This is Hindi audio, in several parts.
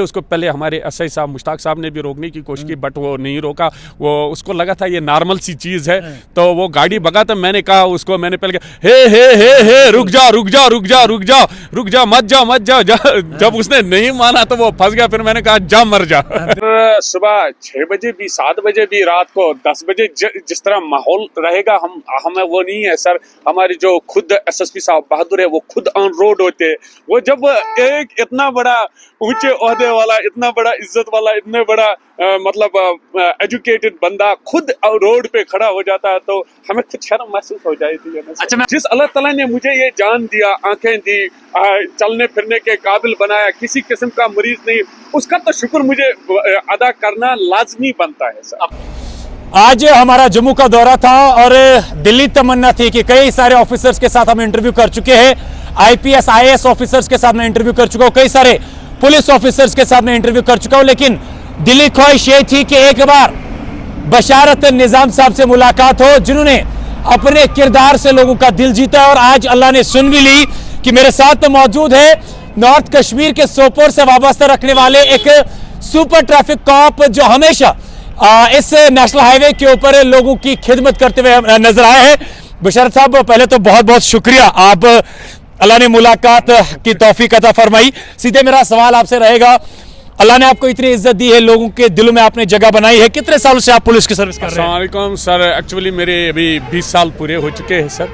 उसको पहले हमारे एसआई साहब मुश्ताक साहब ने भी रोकने की कोशिश की, बट वो नहीं रोका। वो उसको लगा था ये नॉर्मल सी चीज है, तो वो गाड़ी भगा। तो मैंने कहा उसको, मैंने पहले कहा हे रुक जा रुक जा रुक जा रुक जा रुक जा, मत जा मत जा, जब उसने नहीं माना तो वो फंस गया। फिर मैंने कहा जा मर जा। सुबह 6 बजे भी, 7 बजे भी, रात को 10 बजे जिस तरह माहौल रहेगा, हमें वो नहीं है सर। हमारे जो खुद एसएसपी साहब बहादुर है, वो खुद ऑन रोड होते हैं। वो जब एक इतना बड़ा ऊंचे ओहदे वाला, इतना बड़ा इज्जत वाला, इतने बड़ा मतलब एजुकेटेड बंदा खुद रोड पे खड़ा हो जाता है, तो हमें कुछ शर्म महसूस हो जाती है। अच्छा, जिस अल्लाह ताला ने मुझे ये जान दिया, आंखें दी, चलने फिरने के काबिल बनाया, किसी किस्म का मरीज नहीं, उसका तो शुक्र मुझे अदा करना लाजमी बनता है सर। आज हमारा जम्मू का दौरा था और दिल्ली तमन्ना थी कि कई सारे ऑफिसर्स के साथ हम इंटरव्यू कर चुके हैं। आईपीएस आईएएस ऑफिसर्स के साथ मैं इंटरव्यू कर चुका हूं, कई सारे पुलिस ऑफिसर्स के साथ मैं इंटरव्यू कर चुका हूं, लेकिन दिली ख्वाहिश ये थी कि एक बार बशारत निजाम साहब से मुलाकात हो, जिन्होंने अपने किरदार से लोगों का दिल जीता। और आज अल्लाह ने सुन भी ली कि मेरे साथ मौजूद है नॉर्थ कश्मीर के सोपोर से वाबस्ता रखने वाले एक सुपर ट्रैफिक कॉप, जो हमेशा इस नेशनल हाईवे के ऊपर लोगों की खिदमत करते हुए नजर आए हैं। बशारत साहब, पहले तो बहुत बहुत शुक्रिया, आप अल्लाह ने मुलाकात की तौफीक अता फरमाई। सीधे मेरा सवाल आपसे रहेगा, अल्लाह ने आपको इतनी इज्जत दी है, लोगों के दिलों में आपने जगह बनाई है, कितने सालों से आप पुलिस की सर्विस कर रहे हैं? अस्सलाम वालेकुम सर, एक्चुअली मेरे अभी 20 साल पूरे हो चुके हैं सर।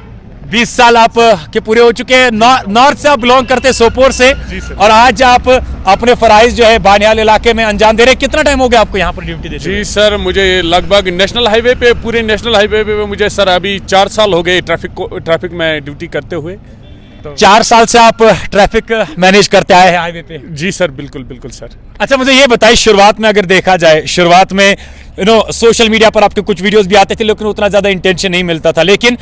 20 साल आप के पूरे हो चुके हैं। नॉर्थ से आप बिलोंग करते हैं, सोपोर से, और आज आप अपने फराइज जो है बानियाल इलाके में अंजाम दे रहे हैं। कितना टाइम हो गया आपको यहाँ पर ड्यूटी देते? जी सर, मुझे लगभग नेशनल हाईवे पे, पूरे नेशनल हाईवे पे मुझे सर अभी 4 साल हो गए ट्रैफिक में ड्यूटी करते हुए। 4 साल से आप ट्रैफिक मैनेज करते आए हैं हाईवे पे? जी सर, बिल्कुल बिल्कुल सर। अच्छा, मुझे ये बताइए, शुरुआत में अगर देखा जाए, शुरुआत में सोशल मीडिया पर आपके कुछ वीडियोस भी आते थे, लेकिन उतना ज्यादा इंटेंशन नहीं मिलता था, लेकिन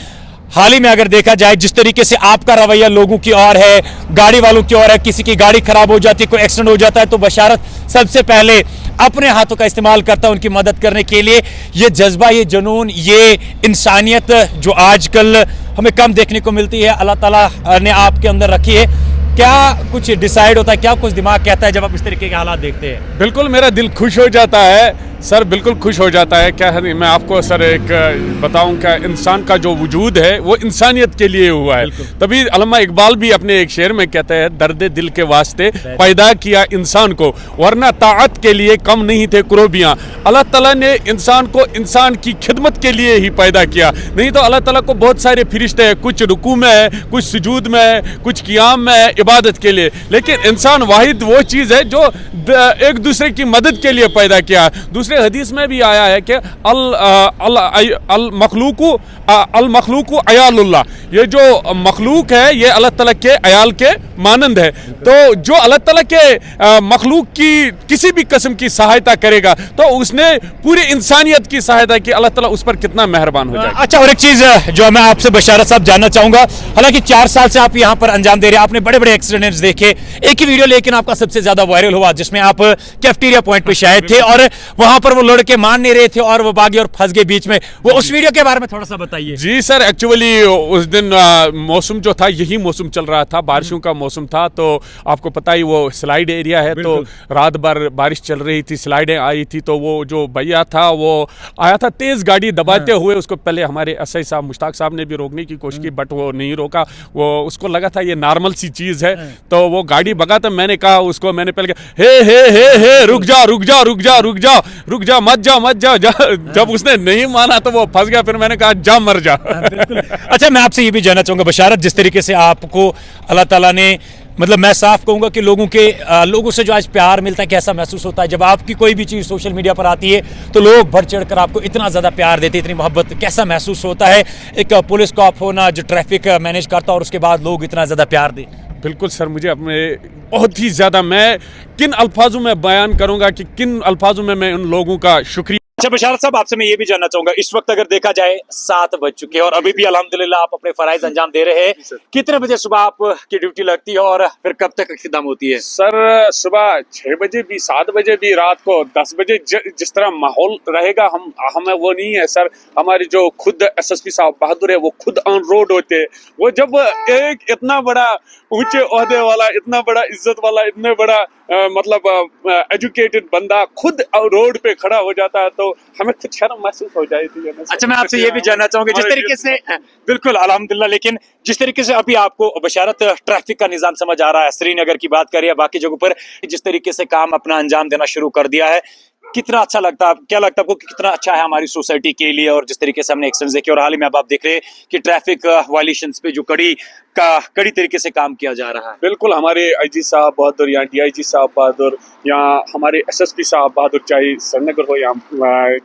हाल ही में अगर देखा जाए जिस तरीके से आपका रवैया लोगों की ओर है, गाड़ी वालों की ओर है, किसी की गाड़ी खराब हो जाती है, कोई एक्सीडेंट हो जाता है, तो बशारत सबसे पहले अपने हाथों का इस्तेमाल करता है उनकी मदद करने के लिए। ये जज्बा, ये जुनून, ये इंसानियत जो आजकल हमें कम देखने को मिलती है, अल्लाह ताला ने आपके अंदर रखी है। क्या कुछ डिसाइड होता है, क्या कुछ दिमाग कहता है जब आप इस तरीके के हालात देखते हैं? बिल्कुल, मेरा दिल खुश हो जाता है सर, बिल्कुल खुश हो जाता है। क्या है, मैं आपको सर एक बताऊं, क्या इंसान का जो वजूद है वो इंसानियत के लिए हुआ है। तभी अल्लामा इकबाल भी अपने एक शेर में कहते हैं, दर्द दिल के वास्ते पैदा किया इंसान को, वरना ताअत के लिए कम नहीं थे कुर्बानियां। अल्लाह ताला ने इंसान को इंसान की खिदमत के लिए ही पैदा किया, नहीं तो अल्लाह ताला को बहुत सारे फरिश्ते हैं, कुछ रुकू में है, कुछ सुजूद में है, कुछ क़ियाम में है, इबादत के लिए। लेकिन इंसान वाहिद वो चीज़ है जो एक दूसरे की मदद के लिए पैदा किया। दूसरे हदीस में भी आया है कि अल मखलूकु अयालुल्लाह, ये जो मखलूक है ये अल्लाह ताला के अयाल के मानंद है। तो जो अल्लाह ताला के मखलूक की किसी भी किस्म की सहायता करेगा तो उसने पूरी इंसानियत की सहायता की, अल्लाह ताला उस पर कितना मेहरबान हो जाएगा। अच्छा, और एक चीज जो मैं आपसे बशारत साहब जानना चाहूंगा, हालांकि 4 साल से आप यहाँ पर अंजाम दे रहे हैं, आपने बड़े बड़े एक्सीडेंट्स देखे, एक ही वीडियो लेकिन आपका सबसे ज्यादा वायरल हुआ जिसमें आप कैफेटेरिया पॉइंट पे शायद थे और वहां पर वो लड़के मान नहीं रहे थे और वो भागे और फंस गए बीच में। वो उस वीडियो के बारे में थोड़ा सा बताइए। जी सर, एक्चुअली उस दिन मौसम जो था, यही मौसम चल रहा था, बारिशों का मौसम था। तो आपको पता ही वो स्लाइड एरिया है, तो रात भर बारिश चल रही थी, स्लाइडें आई थी। तो वो जो भैया था वो आया था तेज गाड़ी दबाते हुए, उसको पहले हमारे एसआई साहब मुश्ताक साहब ने भी रोकने की कोशिश की, बट वो नहीं रोका। वो उसको लगा था ये नॉर्मल सी चीज है, तो वो गाड़ी भगा। तो मैंने कहा उसको, मैंने पहले कहा हे रुक जा रुक जा रुक जा रुक जा रुक जा, मत जा मत जा, जब उसने नहीं माना तो वो फंस गया। फिर मैंने कहा जा मर जा। अच्छा, मैं आपसे ये भी जानना चाहूंगा बशारत, जिस तरीके से आपको अल्लाह ताला ने, मतलब मैं साफ कहूंगा कि लोगों से जो आज प्यार मिलता है, कैसा महसूस होता है जब आपकी कोई भी चीज़ सोशल मीडिया पर आती है तो लोग बढ़ चढ़ कर आपको इतना ज़्यादा प्यार देते, इतनी मोहब्बत, कैसा महसूस होता है एक पुलिस कॉप होना जो ट्रैफिक मैनेज करता और उसके बाद लोग इतना ज़्यादा प्यार दें? बिल्कुल सर, मुझे अपने बहुत ही ज़्यादा, मैं किन अल्फाजों में बयान करूंगा कि किन अल्फाजों में मैं उन लोगों का शुक्रिया अच्छा बशारत साहब, आपसे मैं ये भी जानना चाहूंगा, इस वक्त अगर देखा जाए 7 बज चुके हैं और अभी भी अल्हम्दुलिल्लाह आप अपने फराइज अंजाम दे रहे हैं। कितने बजे सुबह आपकी ड्यूटी लगती है और फिर कब तक इख्तिताम होती है? सर सुबह 6 बजे भी, 7 बजे भी, रात को 10 बजे, जिस तरह माहौल रहेगा हमें वो नहीं है सर। हमारे जो खुद एसएसपी साहब बहादुर है वो खुद ऑन रोड होते हैं। वो जब एक इतना बड़ा ऊंचे ओहदे वाला, इतना बड़ा इज्जत वाला, इतने बड़ा मतलब एजुकेटेड बंदा खुद रोड पे खड़ा हो जाता है तो हमें खुद शर्म महसूस हो जाती है। अच्छा, मैं आपसे ये भी जानना चाहूंगा, जिस तरीके से बिल्कुल अल्हम्दुलिल्लाह, लेकिन जिस तरीके से अभी आपको बशारत ट्रैफिक का निजाम समझ आ रहा है, श्रीनगर की बात करें या बाकी जगहों पर जिस तरीके से काम अपना अंजाम देना शुरू कर दिया है, कितना अच्छा लगता है? क्या लगता है आपको कि कितना अच्छा है हमारी सोसाइटी के लिए? और जिस तरीके से हमने एक्सीडेंट्स देखे और हाल ही में अब आप देख रहे हैं कि ट्रैफिक वायलेशंस पे जो कड़ी तरीके से काम किया जा रहा है। बिल्कुल, हमारे आईजी साहब बहादुर या डीआईजी साहब बहादुर या हमारे एसएसपी साहब बहादुर, चाहे श्रीनगर हो या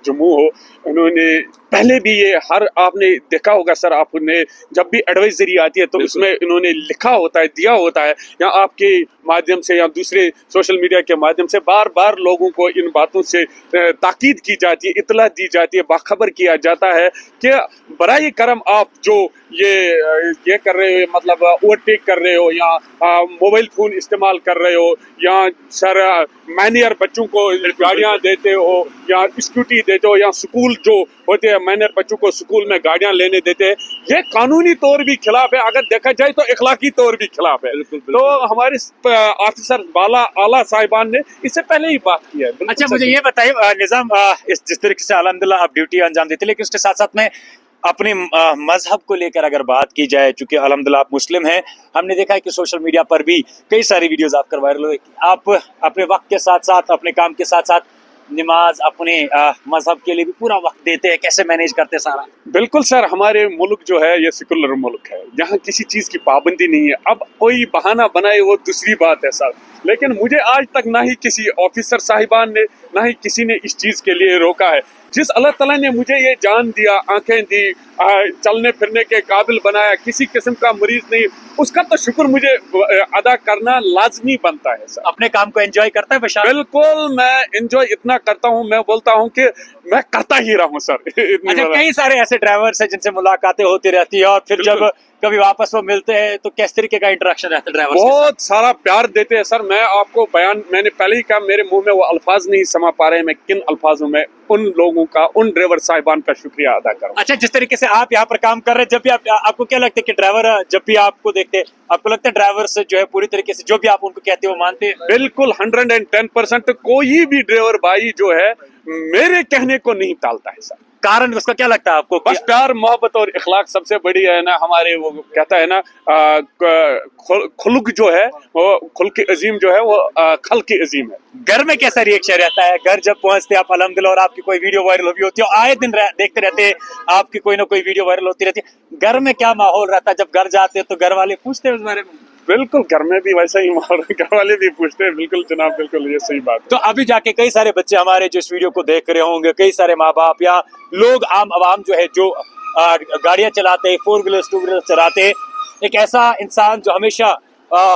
जम्मू हो, उन्होंने पहले भी ये आपने देखा होगा सर, आपने जब भी एडवाइजरी आती है तो उसमें इन्होंने लिखा होता है, दिया होता है, या आपके माध्यम से या दूसरे सोशल मीडिया के माध्यम से बार बार लोगों को इन बातों से ताकीद की जाती है, इतला दी जाती है, बाखबर किया जाता है कि बराए करम आप जो ये कर रहे हो, मतलब ओवरटेक कर रहे हो या मोबाइल फोन इस्तेमाल कर रहे हो या सर मैनियर बच्चों को गाड़ियां देते हो या स्कूटी देते हो या स्कूल जो होते हैं मैनियर बच्चों को स्कूल में गाड़ियां लेने देते हैं, ये कानूनी तौर भी खिलाफ है, अगर देखा जाए तो इखलाकी तौर भी खिलाफ है। तो हमारे ऑफिसर आला साहिबान ने इससे पहले ही बात की है। अच्छा, मुझे ये बताइए निजाम, जिस तरीके से अल्हम्दुलिल्लाह आप ड्यूटी अंजाम देते, लेकिन उसके साथ साथ में अपने मजहब को लेकर अगर बात की जाए, चूंकि अल्हम्दुलिल्लाह आप मुस्लिम हैं, हमने देखा है कि सोशल मीडिया पर भी कई सारी वीडियोस आपकर वायरल हुए, आप अपने वक्त के साथ साथ, अपने काम के साथ साथ नमाज, अपने मजहब के लिए भी पूरा वक्त देते हैं, कैसे मैनेज करते हैं सारा? बिल्कुल सर, हमारे मुल्क जो है ये सेकुलर मुल्क है, यहाँ किसी चीज की पाबंदी नहीं है। अब कोई बहाना बनाए वो दूसरी बात है सर, लेकिन मुझे आज तक ना ही किसी ऑफिसर साहिबान ने, ना ही किसी ने इस चीज के लिए रोका है। जिस अल्लाह ताला ने मुझे ये जान दिया, आंखें दी, चलने फिरने के काबिल बनाया, किसी किस्म का मरीज नहीं, उसका तो शुक्र मुझे अदा करना लाजमी बनता है सर। अपने काम को एंजॉय करता है बशार? बिल्कुल, मैं एंजॉय इतना करता हूँ, मैं बोलता हूँ कि मैं करता ही रहा हूँ सर। अच्छा, कई सारे ऐसे ड्राइवर्स हैं जिनसे मुलाकातें होती रहती है और फिर जब कभी वापस वो मिलते हैं तो किस तरीके का इंटरेक्शन रहता है ड्राइवर? बहुत सारा प्यार देते हैं सर। मैं आपको बयान, मैंने पहले ही कहा, मेरे मुंह में वो अल्फाज नहीं समा पा रहे हैं, मैं किन अल्फाजों में उन लोगों का, उन ड्राइवर साहिबान का शुक्रिया अदा करूं। अच्छा, जिस तरीके से आप यहाँ पर काम कर रहे हैं, जब भी आपको क्या लगता है कि ड्राइवर जब भी आपको देखते हैं, आपको लगता है ड्राइवर से जो है पूरी तरीके से जो भी आप उनको कहते हैं वो मानते हैं? बिल्कुल 110%। कोई भी ड्राइवर भाई जो है मेरे कहने को नहीं टालता है सर। कारण उसका क्या लगता है आपको? बस प्यार, मोहब्बत और इखलाक सबसे बड़ी है ना हमारे, वो कहता है ना खुल्क जो है वो खुल्क अजीम जो है वो खल्क अजीम है। घर में कैसा रिएक्शन रहता है? घर जब पहुंचते आप अल्हम्दुलिल्लाह और आपकी कोई वीडियो वायरल हुई होती है, आए दिन देखते रहते हैं आपकी कोई ना कोई वीडियो वायरल होती रहती है, घर में क्या माहौल रहता है? जब घर जाते हैं तो घर वाले पूछते हैं उस बारे में? बिल्कुल, घर में भी वैसा ही माहौल, घर वाले भी पूछते हैं। बिल्कुल जनाब, बिल्कुल ये सही बात है। तो अभी जाके कई सारे बच्चे हमारे जो इस वीडियो को देख रहे होंगे, कई सारे माँ बाप या लोग आम आवाम जो है जो गाड़ियां चलाते हैं, 4 व्हीलर 2 व्हीलर चलाते हैं, एक ऐसा इंसान जो हमेशा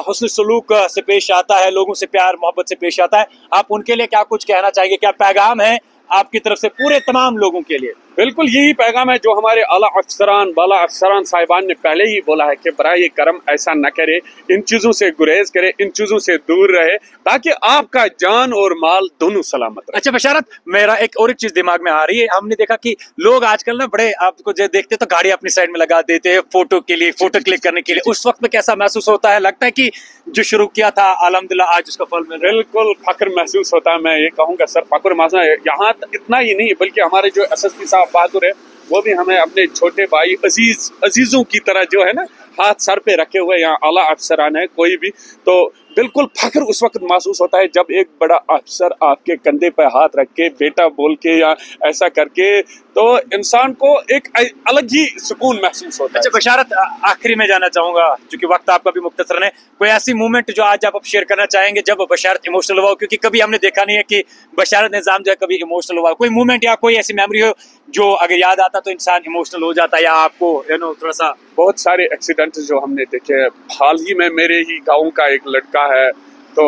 हुस्न सलूक से पेश आता है, लोगों से प्यार मोहब्बत से पेश आता है, आप उनके लिए क्या कुछ कहना चाहेंगे? क्या पैगाम है आपकी तरफ से पूरे तमाम लोगों के लिए? बिल्कुल यही पैगाम है जो हमारे आला अफसरान, बाला अफसरान साहिबान ने पहले ही बोला है कि बराए करम ऐसा न करे, इन चीजों से गुरेज करे, इन चीजों से दूर रहे, ताकि आपका जान और माल दोनों सलामत रहे। अच्छा बशारत, मेरा एक और चीज दिमाग में आ रही है, हमने देखा कि लोग आजकल ना बड़े आपको जो देखते तो गाड़ी अपनी साइड में लगा देते हैं फोटो के लिए, फोटो क्लिक करने के लिए, उस वक्त में कैसा महसूस होता है? लगता है कि जो शुरू किया था अल्हम्दुलिल्लाह आज उसका फल मिल रहा है? बिल्कुल फख्र महसूस होता है। मैं ये कहूँगा सर, फख्र महसूस यहाँ इतना ही नहीं बल्कि हमारे जो एसएसपी साहब बहादुर है वो भी हमें अपने छोटे भाई अजीजों की तरह जो है ना हाथ सर पे रखे हुए यहाँ आला अफसरान है कोई भी, तो बिल्कुल फख्र उस वक्त महसूस होता है जब एक बड़ा अफसर आपके कंधे पे हाथ रख के बेटा बोल के या ऐसा करके, तो इंसान को एक अलग ही सुकून महसूस होता है। अच्छा बशारत, आखिरी में जाना चाहूंगा क्योंकि वक्त आपका भी मुख्तसर है, कोई ऐसी मूवमेंट जो आज आप शेयर करना चाहेंगे जब बशारत इमोशनल हुआ? क्योंकि कभी हमने देखा नहीं है कि बशारत निजाम जो है कभी इमोशनल हुआ। कोई मूवमेंट या कोई ऐसी मेमोरी हो जो अगर याद आता तो इंसान इमोशनल हो जाता है, या आपको थोड़ा सा? बहुत सारे एक्सीडेंट जो हमने देखे हैं, हाल ही में मेरे ही गाँव का एक लड़का है तो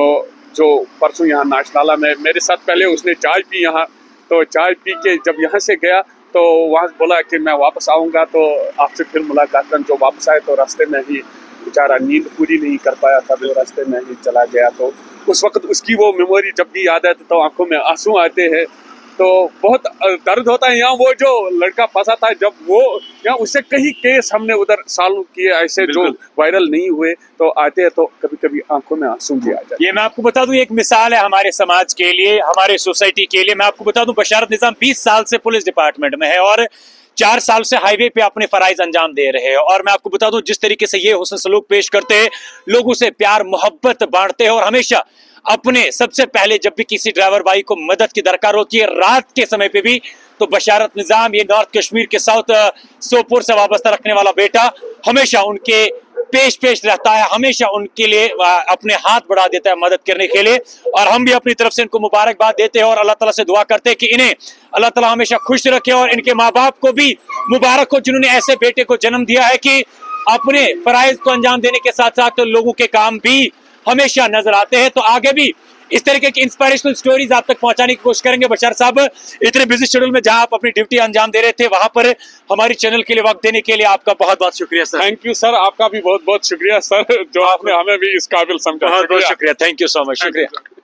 जो परसों यहाँ नाशनाला में मेरे साथ पहले उसने चाय पी यहाँ, तो चाय पी के जब यहाँ से गया तो वहाँ बोला कि मैं वापस आऊँगा तो आपसे फिर मुलाकात करूँ। जो वापस आए तो रास्ते में ही बेचारा नींद पूरी नहीं कर पाया था, तो रास्ते में ही चला गया। तो उस वक्त उसकी वो मेमोरी जब भी याद आती तो आंखों में आंसू आते हैं, तो बहुत दर्द होता है। यहाँ वो जो लड़का फंसा था, जब वो यहाँ उससे कई केस हमने उधर सॉल्व किए ऐसे जो वायरल नहीं हुए, तो आते हैं तो कभी कभी आंखों में आंसू भी आ जाते। ये मैं आपको बता दूं, एक मिसाल है हमारे समाज के लिए, हमारे सोसाइटी के लिए। मैं आपको बता दूं, बशारत निजाम 20 साल से पुलिस डिपार्टमेंट में है और 4 साल से हाईवे पे अपने फराइज अंजाम दे रहे हैं। और मैं आपको बता दूं, जिस तरीके से ये हुस्न सलूक पेश करते हैं, लोगों से प्यार मोहब्बत बांटते हैं और हमेशा अपने सबसे पहले जब भी किसी ड्राइवर भाई को मदद की दरकार होती है रात के समय पे भी, तो बशारत निजाम, ये नॉर्थ कश्मीर के साउथ सोपोर से वाबस्ता रखने वाला बेटा, हमेशा उनके पेश रहता है, हमेशा उनके लिए अपने हाथ बढ़ा देता है मदद करने के लिए। और हम भी अपनी तरफ से इनको मुबारकबाद देते हैं और अल्लाह ताला से दुआ करते हैं कि इन्हें अल्लाह ताला हमेशा खुश रखे और इनके माँ बाप को भी मुबारक हो जिन्होंने ऐसे बेटे को जन्म दिया है कि अपने फराइज को अंजाम देने के साथ साथ लोगों के काम भी हमेशा नजर आते हैं। तो आगे भी इस तरीके की इंस्पिरेशनल स्टोरीज आप तक पहुंचाने की कोशिश करेंगे। बशार साहब, इतने बिजी शेड्यूल में जहां आप अपनी ड्यूटी अंजाम दे रहे थे, वहां पर हमारी चैनल के लिए वक्त देने के लिए आपका बहुत बहुत शुक्रिया सर। थैंक यू सर, आपका भी बहुत बहुत शुक्रिया सर, जो आपने हमें भी इस काबिल समझा। बहुत बहुत शुक्रिया, थैंक यू सो मच, शुक्रिया।